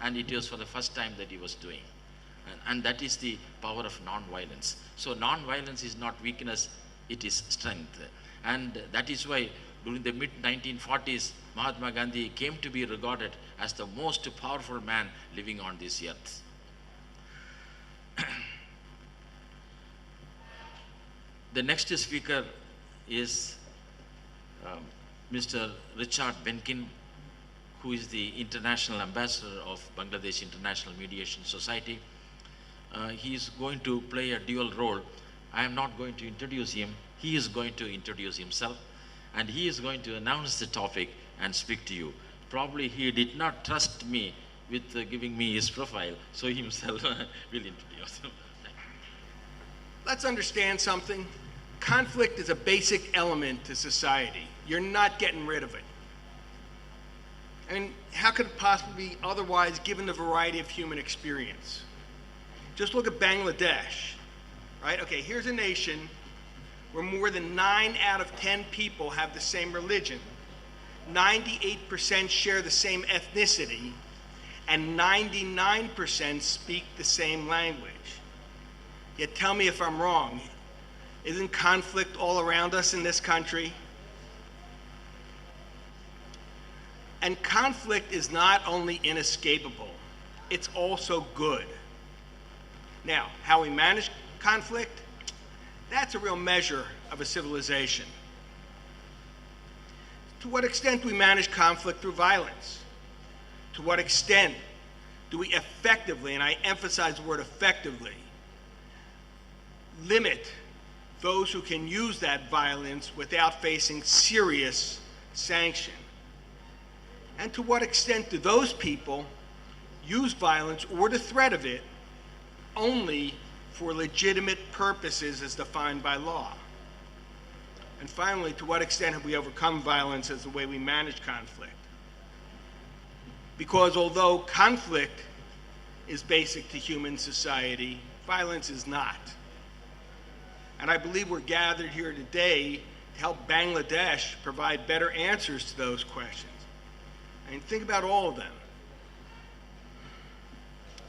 and it was for the first time that he was doing. And that is the power of non-violence. So non-violence is not weakness, it is strength. And that is why during the mid-1940s, Mahatma Gandhi came to be regarded as the most powerful man living on this earth. The next speaker is Mr. Rechard Benkin, who is the International Ambassador of Bangladesh International Mediation Society. He is going to play a dual role. I am not going to introduce him. He is going to introduce himself, and he is going to announce the topic and speak to you. Probably he did not trust me with giving me his profile, so himself will introduce him. Let's understand something. Conflict is a basic element to society. You're not getting rid of it. I mean, how could it possibly be otherwise given the variety of human experience? Just look at Bangladesh, right? Okay, here's a nation where more than 9 out of 10 people have the same religion, 98% share the same ethnicity, and 99% speak the same language. Yet tell me if I'm wrong. Isn't conflict all around us in this country? And conflict is not only inescapable, it's also good. Now, how we manage conflict, that's a real measure of a civilization. To what extent do we manage conflict through violence? To what extent do we effectively, and I emphasize the word effectively, limit those who can use that violence without facing serious sanction? And to what extent do those people use violence or the threat of it only for legitimate purposes as defined by law? And finally, to what extent have we overcome violence as the way we manage conflict? Because although conflict is basic to human society, violence is not. And I believe we're gathered here today to help Bangladesh provide better answers to those questions. I mean, think about all of them.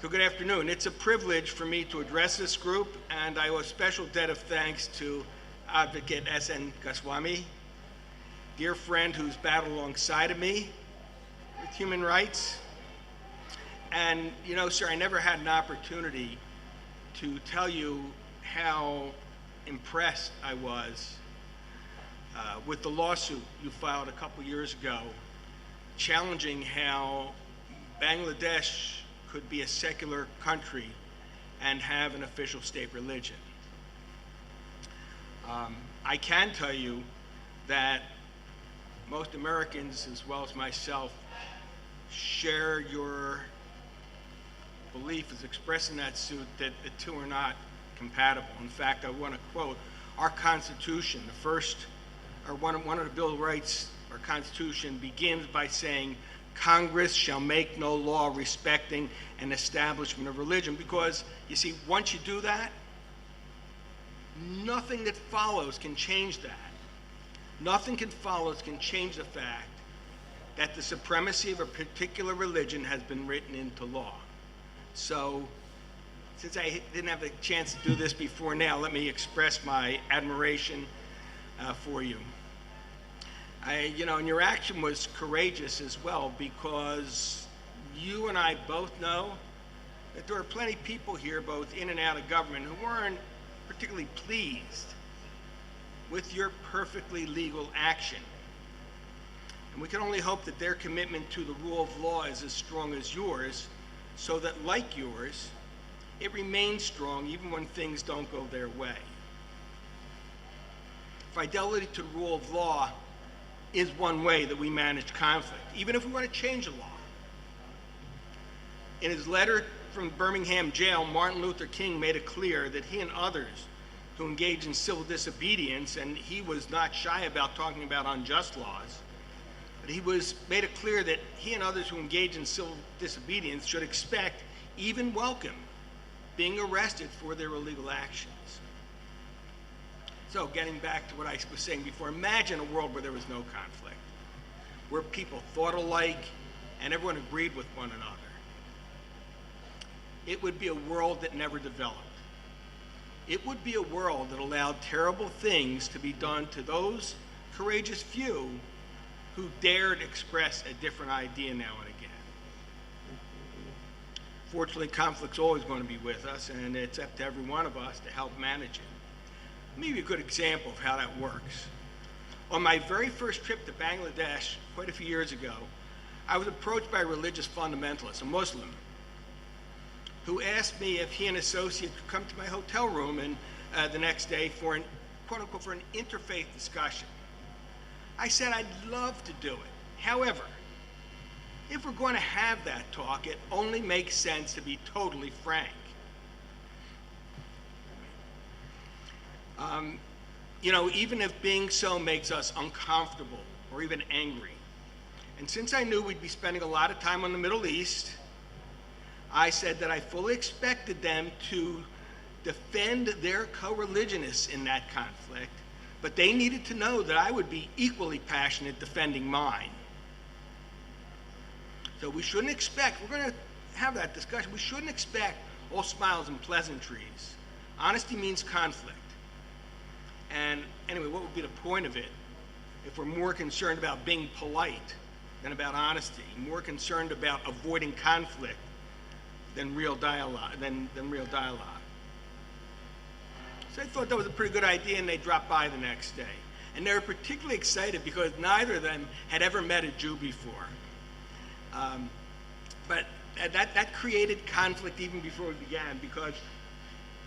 So good afternoon. It's a privilege for me to address this group, and I owe a special debt of thanks to Advocate S.N. Goswami, dear friend who's battled alongside of me with human rights. And, you know, sir, I never had an opportunity to tell you how impressed I was with the lawsuit you filed a couple years ago, challenging how Bangladesh could be a secular country and have an official state religion. I can tell you that most Americans, as well as myself, share your belief as expressed in that suit that the two are not compatible. In fact, I want to quote our Constitution. The first, or one of the Bill of Rights, our Constitution begins by saying, Congress shall make no law respecting an establishment of religion. Because, you see, once you do that, nothing that follows can change that. Nothing can follow can change the fact that the supremacy of a particular religion has been written into law. So, since I didn't have the chance to do this before now, let me express my admiration for you. You know, and your action was courageous as well, because you and I both know that there are plenty of people here, both in and out of government, who weren't particularly pleased with your perfectly legal action. And we can only hope that their commitment to the rule of law is as strong as yours, so that, like yours, it remains strong even when things don't go their way. Fidelity to the rule of law is one way that we manage conflict, even if we want to change the law. In his letter from Birmingham jail, Martin Luther King made it clear that he and others who engage in civil disobedience, and he was not shy about talking about unjust laws, but he made it clear that he and others who engage in civil disobedience should expect, even welcome, being arrested for their illegal actions. So getting back to what I was saying before, imagine a world where there was no conflict, where people thought alike and everyone agreed with one another. it would be a world that never developed. It would be a world that allowed terrible things to be done to those courageous few who dared express a different idea now and again. Fortunately, conflict's always going to be with us, and it's up to every one of us to help manage it. Let me give you a good example of how that works. On my very first trip to Bangladesh, quite a few years ago, I was approached by a religious fundamentalist, a Muslim, who asked me if he and associates could come to my hotel room and the next day for an, quote unquote, for an interfaith discussion. I said I'd love to do it. However, if we're going to have that talk, it only makes sense to be totally frank. You know, even if being so makes us uncomfortable or even angry. And since I knew we'd be spending a lot of time on the Middle East, I said that I fully expected them to defend their co-religionists in that conflict, but they needed to know that I would be equally passionate defending mine. So we shouldn't expect, we're going to have that discussion, we shouldn't expect all smiles and pleasantries. Honesty means conflict. And anyway, what would be the point of it if we're more concerned about being polite than about honesty, more concerned about avoiding conflict than real dialogue, than real dialogue? So I thought that was a pretty good idea, and they dropped by the next day. And they were particularly excited because neither of them had ever met a Jew before. But that created conflict even before we began, because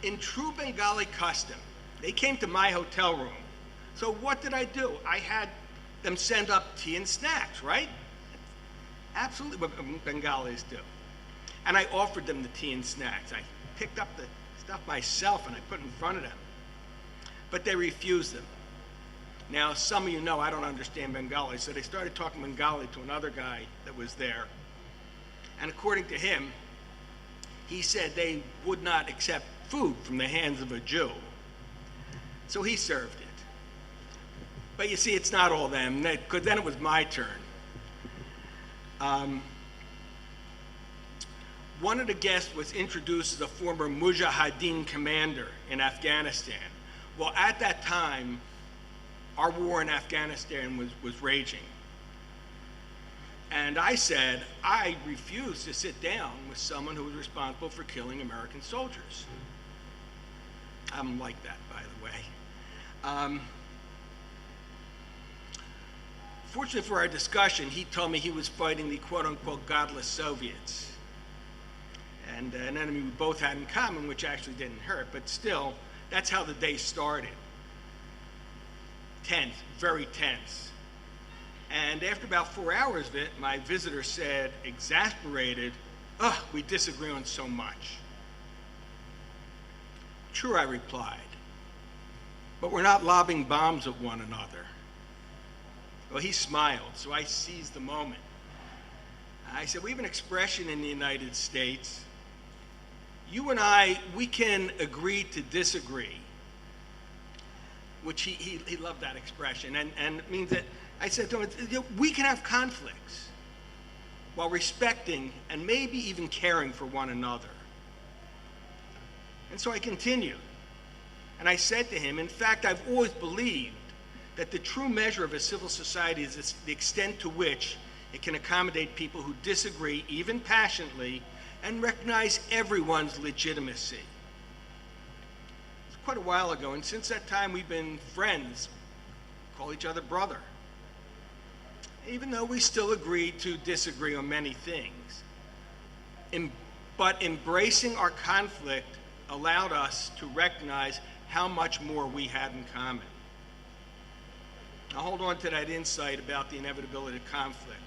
in true Bengali custom, they came to my hotel room. So what did I do? I had them send up tea and snacks, right? Absolutely what Bengalis do. And I offered them the tea and snacks. I picked up the stuff myself and I put it in front of them. But they refused them. Now, some of you know I don't understand Bengali, so they started talking Bengali to another guy that was there. And according to him, he said they would not accept food from the hands of a Jew. So he served it. But you see, it's not all them, because then it was my turn. One of the guests was introduced as a former Mujahideen commander in Afghanistan. Well, at that time, our war in Afghanistan was raging. And I said, I refuse to sit down with someone who was responsible for killing American soldiers. I'm like that, by the way. Fortunately for our discussion, he told me he was fighting the quote-unquote godless Soviets. And an enemy we both had in common, which actually didn't hurt, but still, that's how the day started. Tense, very tense. And after about 4 hours of it, my visitor said, exasperated, "Ugh, we disagree on so much." "True," I replied, "but we're not lobbing bombs at one another." Well, he smiled, so I seized the moment. I said, we have an expression in the United States. You and I, we can agree to disagree, which he loved that expression. And it means that, I said to him, we can have conflicts while respecting and maybe even caring for one another. And so I continued. And I said to him, in fact, I've always believed that the true measure of a civil society is the extent to which it can accommodate people who disagree, even passionately, and recognize everyone's legitimacy. It's quite a while ago, and since that time we've been friends, call each other brother, even though we still agree to disagree on many things. But embracing our conflict allowed us to recognize how much more we had in common. I'll hold on to that insight about the inevitability of conflict,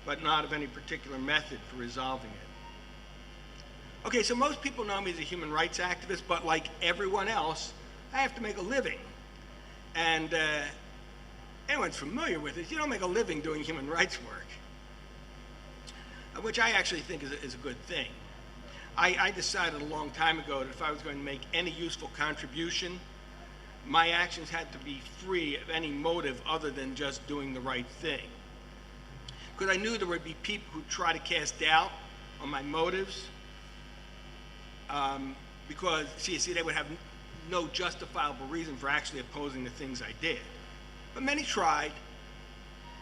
but not of any particular method for resolving it. Okay, so most people know me as a human rights activist, but like everyone else, I have to make a living. And anyone's familiar with it, you don't make a living doing human rights work, which I actually think is a good thing. I decided a long time ago that if I was going to make any useful contribution, my actions had to be free of any motive other than just doing the right thing. Because I knew there would be people who try to cast doubt on my motives. because, see, they would have no justifiable reason for actually opposing the things I did. But many tried.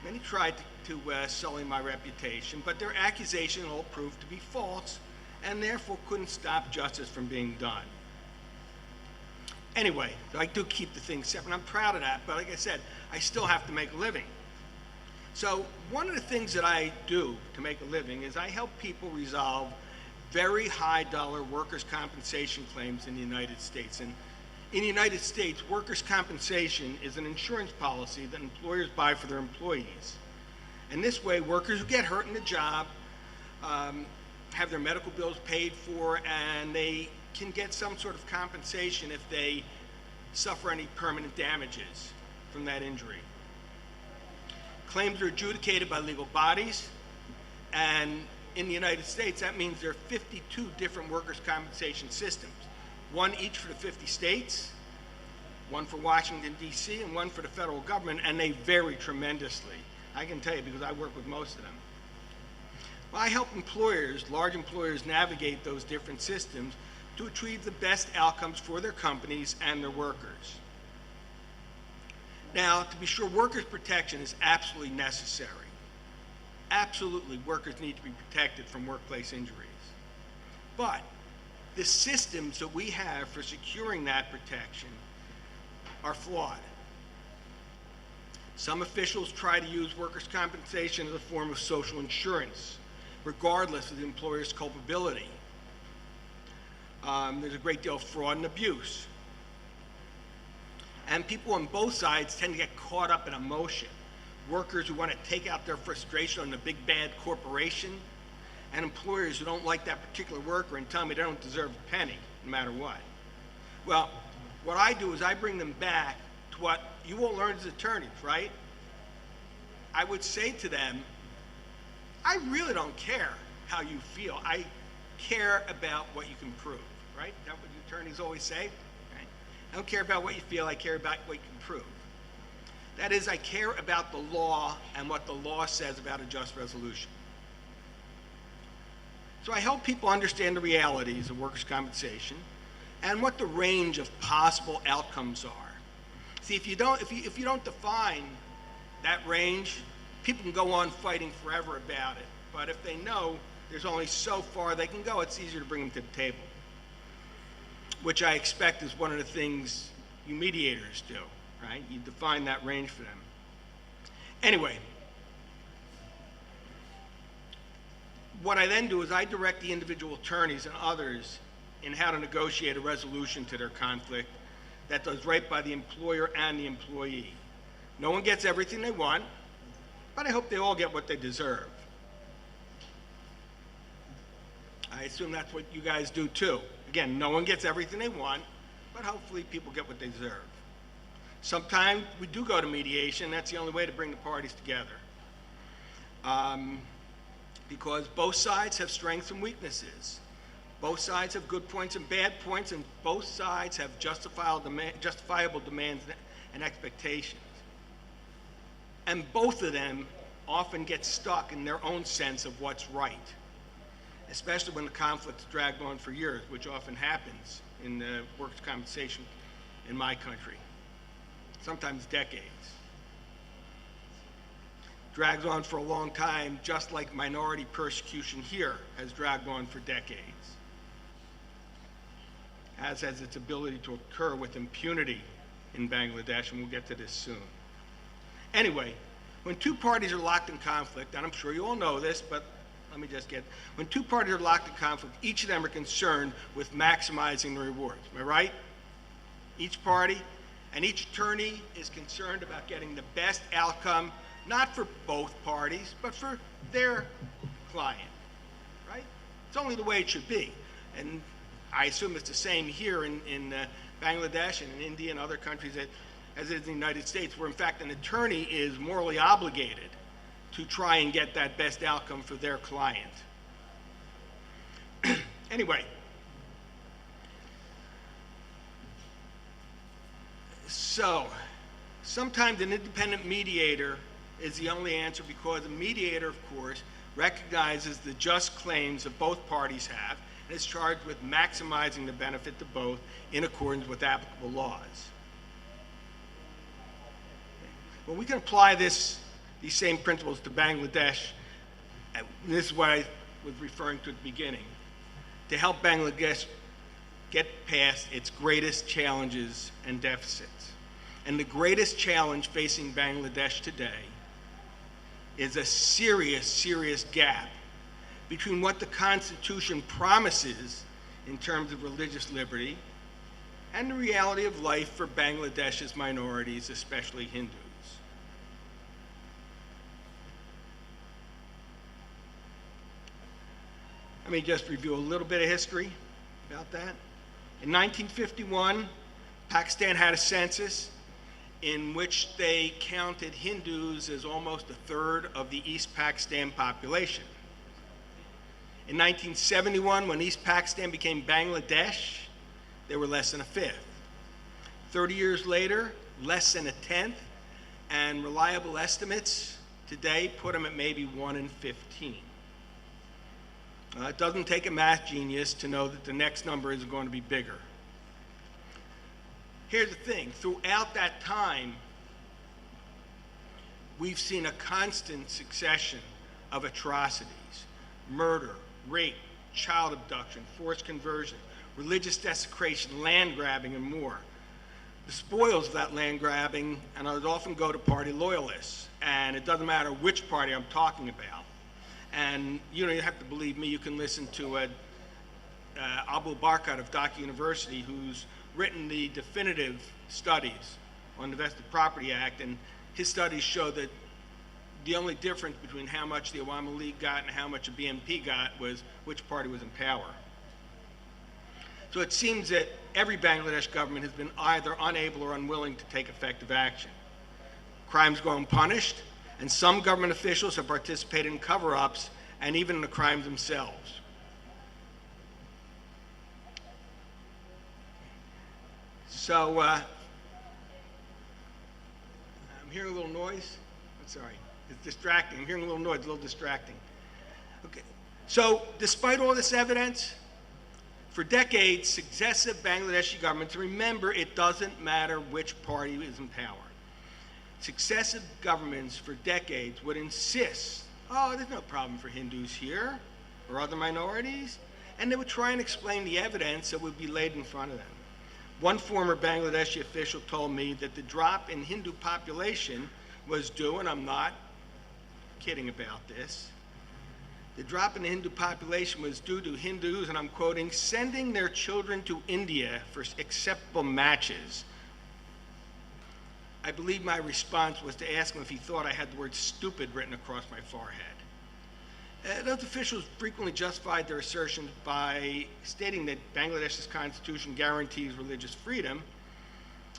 Many tried to sully my reputation, but their accusation all proved to be false, and therefore couldn't stop justice from being done. Anyway, I do keep the things separate. I'm proud of that, but like I said, I still have to make a living. So one of the things that I do to make a living is I help people resolve very high dollar workers' compensation claims in the United States. And in the United States, workers' compensation is an insurance policy that employers buy for their employees. And this way, workers who get hurt in the job have their medical bills paid for, and they can get some sort of compensation if they suffer any permanent damages from that injury. Claims are adjudicated by legal bodies, and in the United States, that means there are 52 different workers' compensation systems. One each for the 50 states, one for Washington, D.C., and one for the federal government, and they vary tremendously. I can tell you because I work with most of them. Well, I help employers, large employers, navigate those different systems to achieve the best outcomes for their companies and their workers. Now, to be sure, workers' protection is absolutely necessary. Absolutely, workers need to be protected from workplace injuries. But the systems that we have for securing that protection are flawed. Some officials try to use workers' compensation as a form of social insurance, regardless of the employer's culpability. There's a great deal of fraud and abuse. And people on both sides tend to get caught up in emotion. Workers who want to take out their frustration on the big bad corporation, and employers who don't like that particular worker and tell me they don't deserve a penny, no matter what. Well, what I do is I bring them back to what you all learned as attorneys, right? I would say to them, I really don't care how you feel. I care about what you can prove, right? That's what you attorneys always say, right? I don't care about what you feel, I care about what you can prove. That is, I care about the law and what the law says about a just resolution. So I help people understand the realities of workers' compensation and what the range of possible outcomes are. See, if you don't define that range, people can go on fighting forever about it. But if they know there's only so far they can go, it's easier to bring them to the table, which I expect is one of the things you mediators do, right? You define that range for them. Anyway, what I then do is I direct the individual attorneys and others in how to negotiate a resolution to their conflict that does right by the employer and the employee. No one gets everything they want, but I hope they all get what they deserve. I assume that's what you guys do too. Again, no one gets everything they want, but hopefully people get what they deserve. Sometimes we do go to mediation. That's the only way to bring the parties together. Because both sides have strengths and weaknesses. Both sides have good points and bad points, and both sides have justifiable demands and expectations. And both of them often get stuck in their own sense of what's right, especially when the conflict's dragged on for years, which often happens in the workers' compensation in my country, sometimes decades. Drags on for a long time, just like minority persecution here has dragged on for decades, as has its ability to occur with impunity in Bangladesh, and we'll get to this soon. Anyway, when two parties are locked in conflict, and I'm sure you all know this, but let me just when two parties are locked in conflict, each of them are concerned with maximizing the rewards. Am I right? Each party and each attorney is concerned about getting the best outcome, not for both parties, but for their client, right? It's only the way it should be. And I assume it's the same here in Bangladesh and in India and other countries as it is in the United States, where in fact an attorney is morally obligated to try and get that best outcome for their client. Anyway, so sometimes an independent mediator is the only answer, because a mediator, of course, recognizes the just claims that both parties have, and is charged with maximizing the benefit to both in accordance with applicable laws. Well, we can apply these same principles to Bangladesh, and this is what I was referring to at the beginning, to help Bangladesh get past its greatest challenges and deficits. And the greatest challenge facing Bangladesh today is a serious, serious gap between what the Constitution promises in terms of religious liberty and the reality of life for Bangladesh's minorities, especially Hindus. Let me just review a little bit of history about that. In 1951, Pakistan had a census in which they counted Hindus as almost a third of the East Pakistan population. In 1971, when East Pakistan became Bangladesh, they were less than a fifth. 30 years later, less than a tenth, and reliable estimates today put them at maybe 1 in 15. It doesn't take a math genius to know that the next number is going to be bigger. Here's the thing, throughout that time, we've seen a constant succession of atrocities: murder, rape, child abduction, forced conversion, religious desecration, land grabbing, and more. The spoils of that land grabbing, and I would often go to party loyalists, and it doesn't matter which party I'm talking about. And you don't have to believe me, you can listen to Abu Barkat of Dhaka University, who's written the definitive studies on the Vested Property Act, and his studies show that the only difference between how much the Awami League got and how much the BNP got was which party was in power. So it seems that every Bangladesh government has been either unable or unwilling to take effective action. Crimes go unpunished, and some government officials have participated in cover-ups and even in the crimes themselves. So, I'm hearing a little noise. I'm sorry, it's distracting. I'm hearing a little noise, a little distracting. Okay, so despite all this evidence, for decades, successive Bangladeshi governments, remember, it doesn't matter which party is in power. Successive governments for decades would insist, oh, there's no problem for Hindus here or other minorities, and they would try and explain the evidence that would be laid in front of them. One former Bangladeshi official told me that the drop in Hindu population was due, and I'm not kidding about this, the drop in the Hindu population was due to Hindus, and I'm quoting, sending their children to India for acceptable matches. I believe my response was to ask him if he thought I had the word stupid written across my forehead. Those officials frequently justified their assertions by stating that Bangladesh's constitution guarantees religious freedom,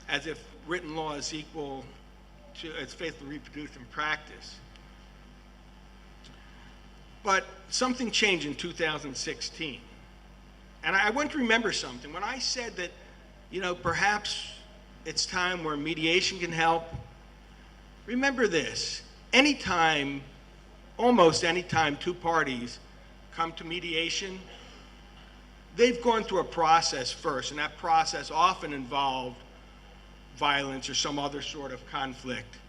as if written law is equal to its faithfully reproduced in practice. But something changed in 2016. And I want to remember something. When I said that, you know, perhaps it's time where mediation can help, remember this. Anytime, almost any time two parties come to mediation, they've gone through a process first, and that process often involved violence or some other sort of conflict.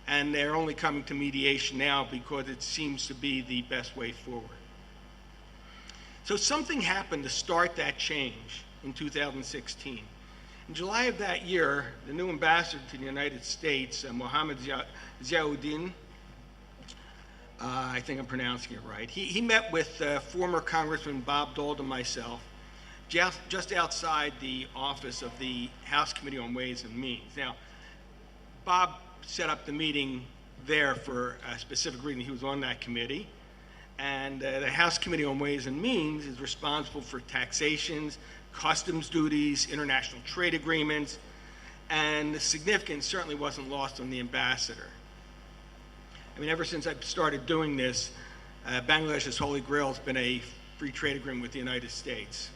And they're only coming to mediation now because it seems to be the best way forward. So something happened to start that change in 2016. In July of that year, the new ambassador to the United States, Mohammed Ziauddin, I think I'm pronouncing it right, he met with former Congressman Bob Dole and myself just outside the office of the House Committee on Ways and Means. Now, Bob set up the meeting there for a specific reason. He was on that committee. And the House Committee on Ways and Means is responsible for taxations, customs duties, international trade agreements, and the significance certainly wasn't lost on the ambassador. I mean, ever since I started doing this, Bangladesh's Holy Grail has been a free trade agreement with the United States.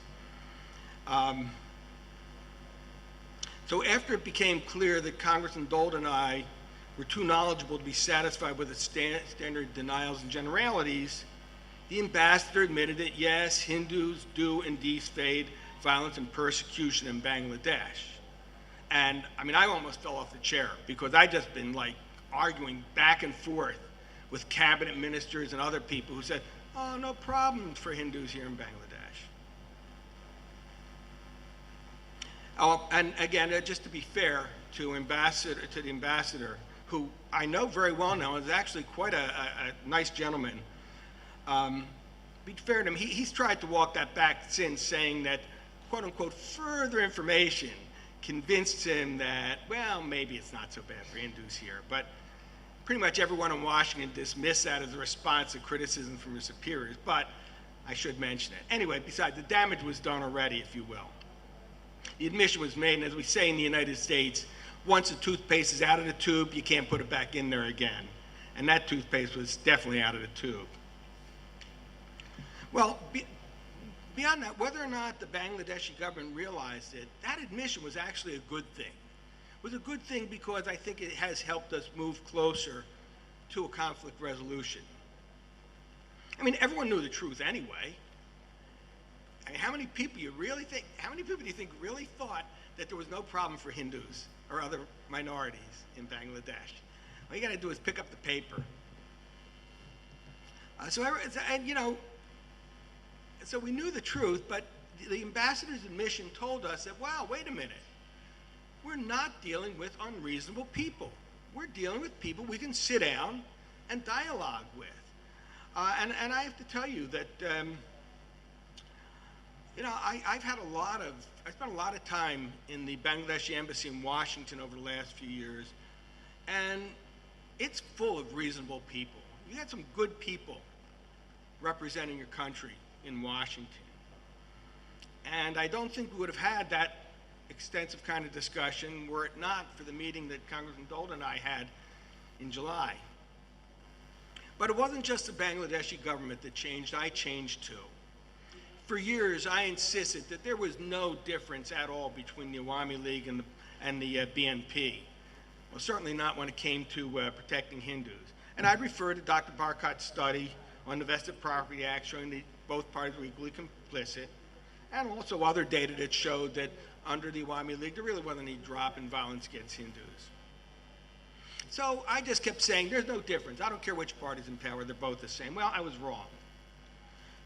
So after it became clear that Congressman Dole and I were too knowledgeable to be satisfied with the standard denials and generalities, the ambassador admitted that yes, Hindus do indeed face violence and persecution in Bangladesh. And I mean, I almost fell off the chair because I just been like arguing back and forth with cabinet ministers and other people who said, oh, no problems for Hindus here in Bangladesh. Oh, and again, just to be fair to the ambassador, who I know very well now, is actually quite a nice gentleman. Be fair to him, he's tried to walk that back since, saying that, quote unquote, further information convinced him that, well, maybe it's not so bad for Hindus here. But pretty much everyone in Washington dismissed that as a response to criticism from his superiors, but I should mention it. Anyway, besides, the damage was done already, if you will. The admission was made, and as we say in the United States, once the toothpaste is out of the tube, you can't put it back in there again. And that toothpaste was definitely out of the tube. Well, beyond that, whether or not the Bangladeshi government realized it, that admission was actually a good thing. It was a good thing because I think it has helped us move closer to a conflict resolution. I mean, everyone knew the truth anyway. I mean, how many people do you think really thought that there was no problem for Hindus or other minorities in Bangladesh? All you got to do is pick up the paper. So we knew the truth, but the ambassador's admission told us that, wow, wait a minute. We're not dealing with unreasonable people. We're dealing with people we can sit down and dialogue with. And I have to tell you that, I spent a lot of time in the Bangladeshi embassy in Washington over the last few years, and it's full of reasonable people. You had some good people representing your country in Washington. And I don't think we would have had that extensive kind of discussion were it not for the meeting that Congressman Dolan and I had in July. But it wasn't just the Bangladeshi government that changed, I changed too. For years, I insisted that there was no difference at all between the Awami League and the BNP. Well, certainly not when it came to protecting Hindus. And I'd refer to Dr. Barkat's study on the Vested Property Act showing that both parties were equally complicit, and also other data that showed that under the Awami League, there really wasn't any drop in violence against Hindus. So I just kept saying, there's no difference. I don't care which party's in power, they're both the same. Well, I was wrong.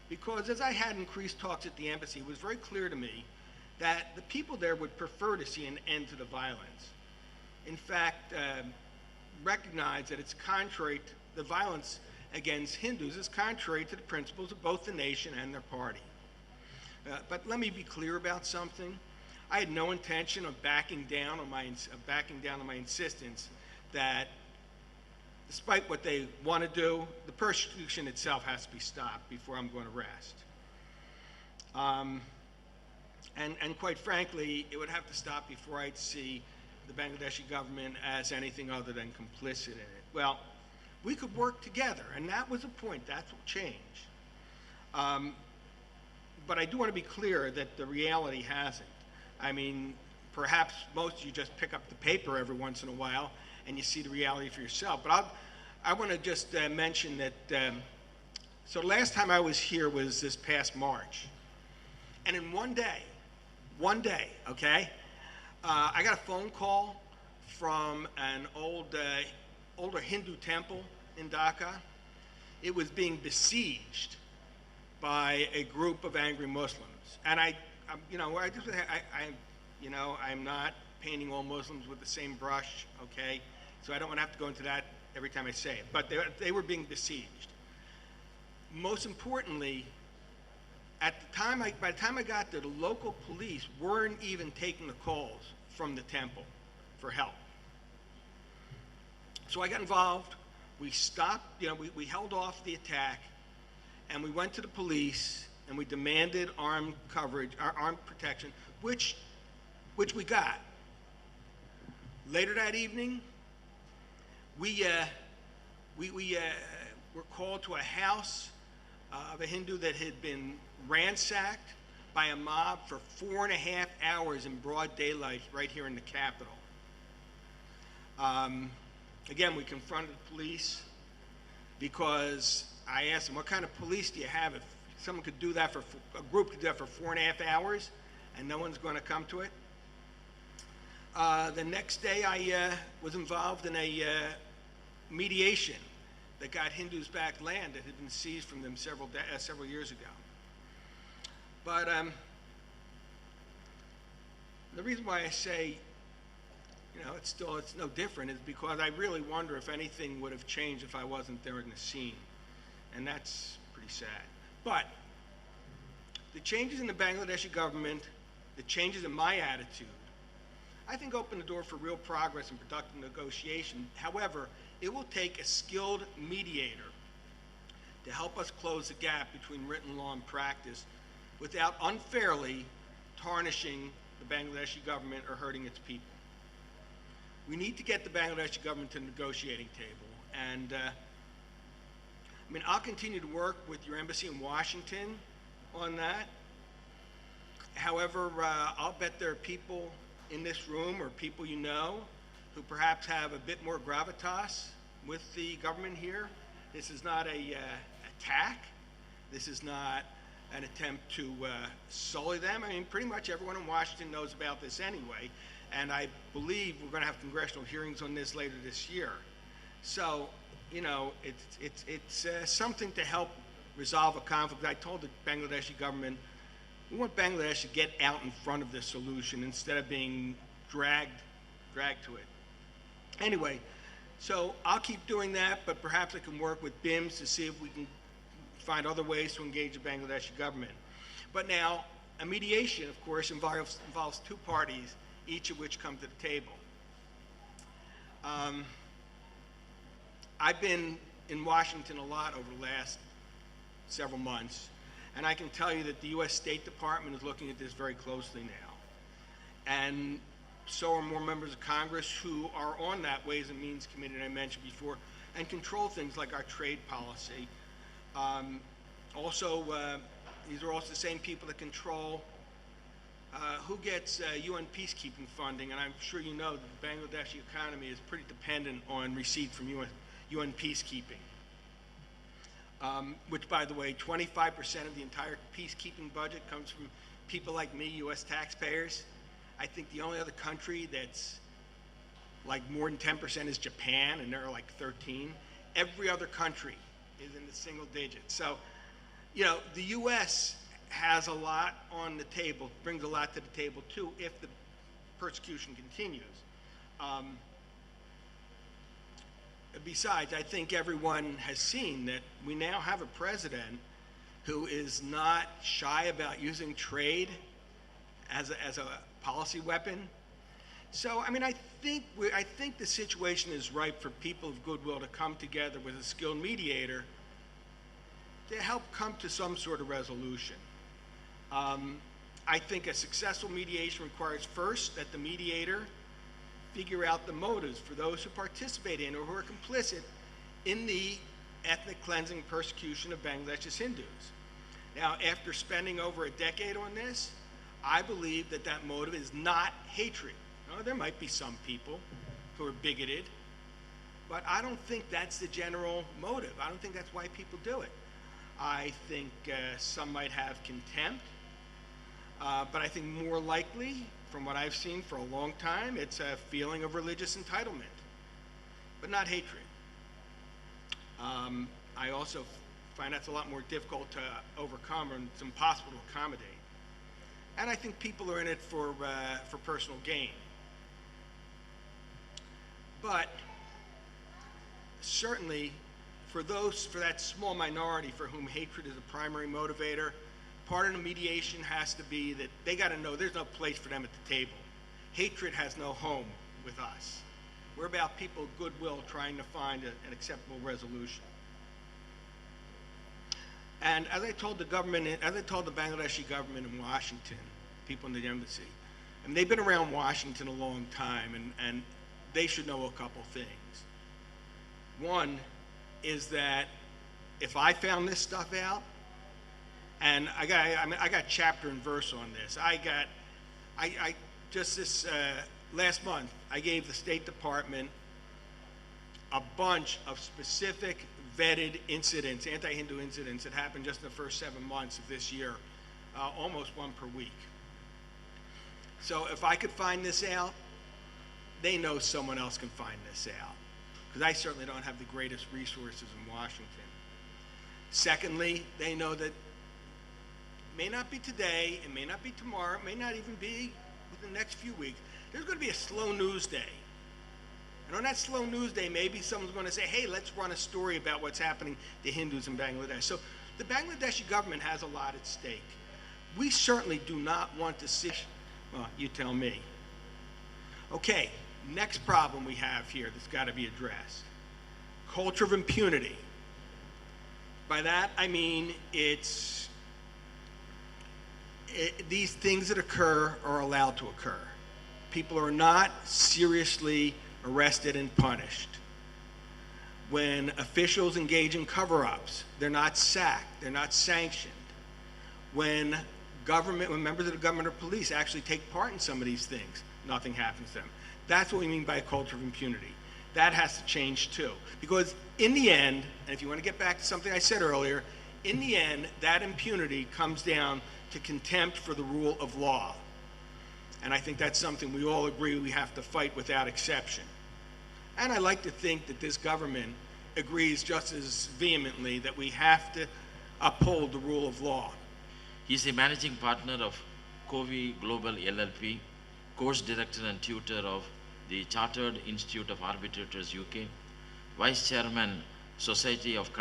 Because as I had increased talks at the embassy, it was very clear to me that the people there would prefer to see an end to the violence. In fact, recognize that it's contrary to the violence against Hindus is contrary to the principles of both the nation and their party. But let me be clear about something. I had no intention of backing down on my insistence that despite what they want to do, the persecution itself has to be stopped before I'm going to rest. And quite frankly, it would have to stop before I'd see the Bangladeshi government as anything other than complicit in it. Well, we could work together, and that was the point. That's what changed. But I do want to be clear that the reality hasn't. I mean, perhaps most of you just pick up the paper every once in a while and you see the reality for yourself. But I want to just mention that, so last time I was here was this past March. And in one day, okay, I got a phone call from an older Hindu temple in Dhaka. It was being besieged by a group of angry Muslims. And I'm not painting all Muslims with the same brush, okay? So I don't want to have to go into that every time I say it. But they were being besieged. Most importantly, by the time I got there, the local police weren't even taking the calls from the temple for help. So I got involved. We stopped, we held off the attack, and we went to the police and we demanded armed coverage, armed protection, which we got. Later that evening, we were called to a house of a Hindu that had been ransacked by a mob for 4.5 hours in broad daylight right here in the Capitol. Again, we confronted the police because I asked them, what kind of police do you have if someone could do that a group could do that for 4.5 hours and no one's going to come to it? The next day I was involved in a mediation that got Hindus back land that had been seized from them several years ago. But the reason why I say, it's no different is because I really wonder if anything would have changed if I wasn't there in the scene. And that's pretty sad. But the changes in the Bangladeshi government, the changes in my attitude, I think open the door for real progress and productive negotiation. However, it will take a skilled mediator to help us close the gap between written law and practice without unfairly tarnishing the Bangladeshi government or hurting its people. We need to get the Bangladeshi government to the negotiating table. And I'll continue to work with your embassy in Washington on that. However, I'll bet there are people in this room or people you know who perhaps have a bit more gravitas with the government here. This is not a attack. This is not an attempt to sully them. Pretty much everyone in Washington knows about this anyway, and I believe we're going to have congressional hearings on this later this year. So, it's something to help resolve a conflict. I told the Bangladeshi government, we want Bangladesh to get out in front of this solution instead of being dragged to it. Anyway, so I'll keep doing that, but perhaps I can work with BIMS to see if we can find other ways to engage the Bangladeshi government. But now, a mediation, of course, involves two parties, each of which come to the table. I've been in Washington a lot over the last several months, and I can tell you that the U.S. State Department is looking at this very closely now. And so are more members of Congress who are on that Ways and Means Committee that I mentioned before and control things like our trade policy. These are also the same people that control who gets UN peacekeeping funding, and I'm sure you know that the Bangladeshi economy is pretty dependent on receipt from UN peacekeeping. Which, by the way, 25% of the entire peacekeeping budget comes from people like me, U.S. taxpayers. I think the only other country that's like more than 10% is Japan, and they're like 13. Every other country is in the single digits. So, the U.S. has a lot on the table, brings a lot to the table too, if the persecution continues. Besides, I think everyone has seen that we now have a president who is not shy about using trade as a policy weapon. So, I think the situation is ripe for people of goodwill to come together with a skilled mediator to help come to some sort of resolution. I think a successful mediation requires first that the mediator figure out the motives for those who participate in or who are complicit in the ethnic cleansing persecution of Bangladesh's Hindus. Now, after spending over a decade on this, I believe that motive is not hatred. There might be some people who are bigoted, but I don't think that's the general motive. I don't think that's why people do it. I think some might have contempt, but I think more likely, from what I've seen for a long time, it's a feeling of religious entitlement, but not hatred. I also find that's a lot more difficult to overcome, and it's impossible to accommodate. And I think people are in it for personal gain. But certainly, for that small minority for whom hatred is a primary motivator, part of the mediation has to be that they got to know there's no place for them at the table. Hatred has no home with us. We're about people of goodwill trying to find an acceptable resolution. And as I told the Bangladeshi government in Washington, people in the embassy, and they've been around Washington a long time, and they should know a couple things. One is that if I found this stuff out, and I got chapter and verse on this. Last month, I gave the State Department a bunch of specific, vetted incidents, anti-Hindu incidents that happened just in the first 7 months of this year, almost one per week. So if I could find this out, they know someone else can find this out, because I certainly don't have the greatest resources in Washington. Secondly, they know that it may not be today, it may not be tomorrow, it may not even be within the next few weeks. There's going to be a slow news day. And on that slow news day, maybe someone's going to say, hey, let's run a story about what's happening to Hindus in Bangladesh. So the Bangladeshi government has a lot at stake. We certainly do not want to see, well, you tell me. Okay, next problem we have here that's got to be addressed. Culture of impunity. By that, I mean these things that occur are allowed to occur. People are not seriously arrested and punished. When officials engage in cover-ups, they're not sacked, they're not sanctioned. When members of the government or police actually take part in some of these things, nothing happens to them. That's what we mean by a culture of impunity. That has to change too. Because in the end, and if you want to get back to something I said earlier, in the end, that impunity comes down to contempt for the rule of law. And I think that's something we all agree we have to fight without exception. And I like to think that this government agrees just as vehemently that we have to uphold the rule of law. He's the managing partner of COVI Global LLP, course director and tutor of the Chartered Institute of Arbitrators UK, vice chairman, Society of